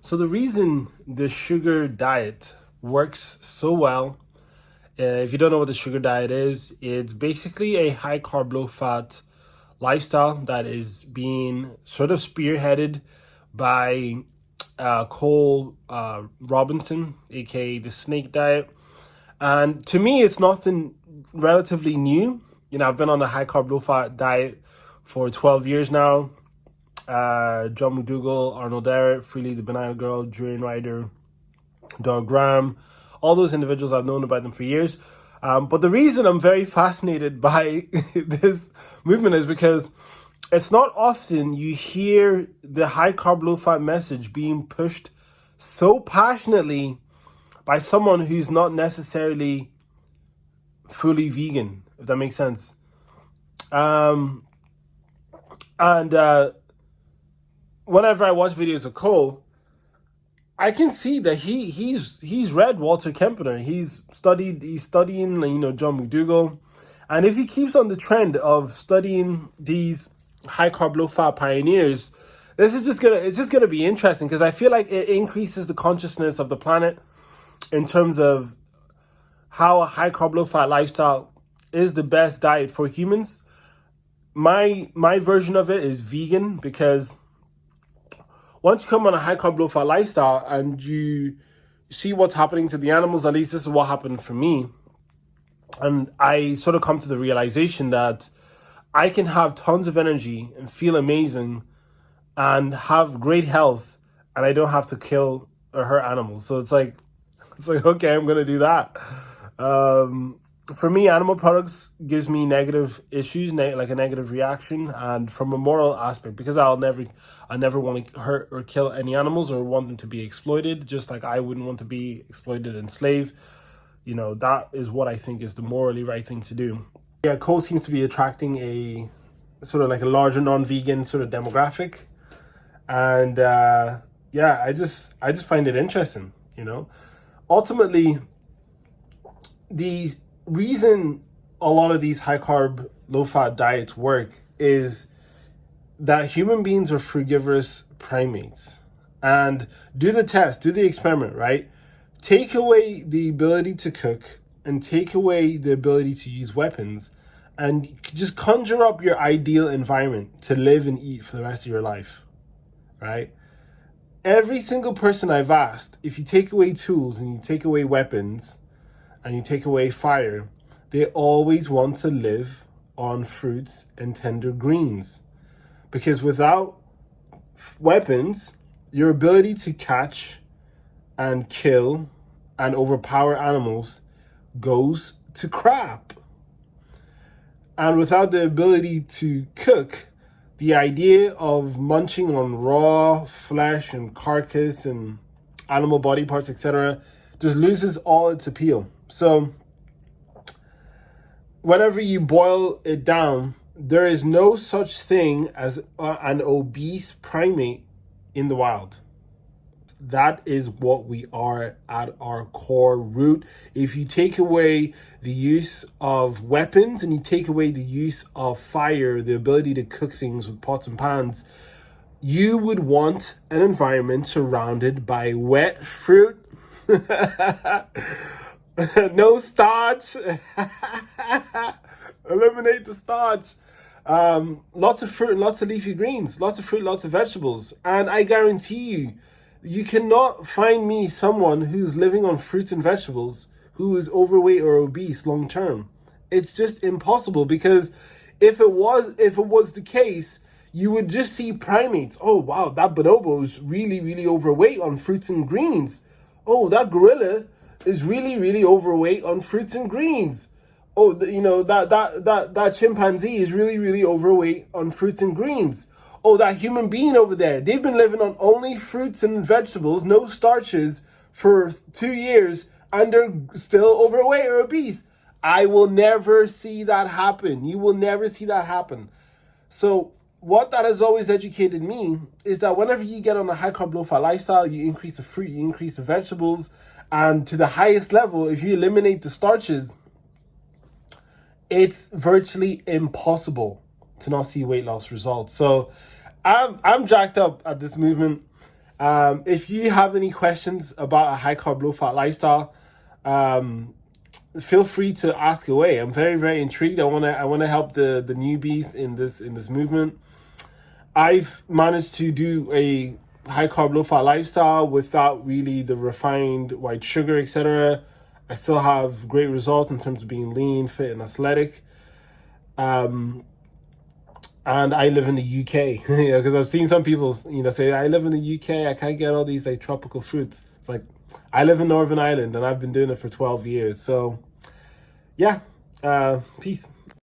So the reason the sugar diet works so well, if you don't know what the sugar diet is, it's basically a high carb, low fat lifestyle that is being sort of spearheaded by Cole Robinson, aka the snake diet. And to me, it's nothing relatively new. You know, I've been on a high carb, low fat diet for 12 years now. John McDougall, Arnold Barrett, Freely the Banana Girl, Julian Ryder, Doug Graham, all those individuals, I've known about them for years. But the reason I'm very fascinated by this movement is because it's not often you hear the high carb, low fat message being pushed so passionately by someone who's not necessarily fully vegan, if that makes sense. And whenever I watch videos of Cole, I can see that he's read Walter Kempner. He's studying, John McDougall. And if he keeps on the trend of studying these high carb, low fat pioneers, it's just gonna be interesting, because I feel like it increases the consciousness of the planet in terms of how a high carb, low fat lifestyle is the best diet for humans. My version of it is vegan, because once you come on a high carb, low fat lifestyle and you see what's happening to the animals, at least this is what happened for me. And I sort of come to the realization that I can have tons of energy and feel amazing and have great health, and I don't have to kill or hurt animals. So it's like, okay, I'm going to do that. For me, animal products gives me negative issues, like a negative reaction, and from a moral aspect, because I never want to hurt or kill any animals or want them to be exploited, just like I wouldn't want to be exploited and enslaved. You know, that is what I think is the morally right thing to do. Yeah, Cole seems to be attracting a sort of like a larger non-vegan sort of demographic, and I just find it interesting. You know, ultimately, the reason a lot of these high carb, low fat diets work is that human beings are frugivorous primates. And do the test, do the experiment, right? Take away the ability to cook and take away the ability to use weapons, and just conjure up your ideal environment to live and eat for the rest of your life, right? Every single person I've asked, if you take away tools and you take away weapons and you take away fire, they always want to live on fruits and tender greens. Because without weapons, your ability to catch and kill and overpower animals goes to crap. And without the ability to cook, the idea of munching on raw flesh and carcass and animal body parts, etc., just loses all its appeal. So whenever you boil it down, there is no such thing as an obese primate in the wild. That is what we are at our core root. If you take away the use of weapons and you take away the use of fire, the ability to cook things with pots and pans, you would want an environment surrounded by wet fruit. No starch. Eliminate the starch. Lots of fruit and lots of leafy greens. Lots of fruit, lots of vegetables. And I guarantee you, you cannot find me someone who's living on fruits and vegetables who is overweight or obese long term. It's just impossible, because if it was the case, you would just see primates. Oh wow, that bonobo is really, really overweight on fruits and greens. Oh, that gorilla is really, really overweight on fruits and greens. Oh, that chimpanzee is really, really overweight on fruits and greens. Oh, that human being over there, they've been living on only fruits and vegetables, no starches, for 2 years, and they're still overweight or obese. I will never see that happen. You will never see that happen. So what that has always educated me is that whenever you get on a high carb, low fat lifestyle, you increase the fruit, you increase the vegetables, and to the highest level, if you eliminate the starches, it's virtually impossible to not see weight loss results. So I'm jacked up at this movement. If you have any questions about a high carb, low fat lifestyle, feel free to ask away. I'm very, very intrigued. I wanna help the newbies in this movement. I've managed to do a high carb, low fat lifestyle without really the refined white sugar, etc. I still have great results in terms of being lean, fit, and athletic. And I live in the UK, because I've seen some people, say, I live in the UK, I can't get all these like tropical fruits. It's like, I live in Northern Ireland and I've been doing it for 12 years. So yeah, peace.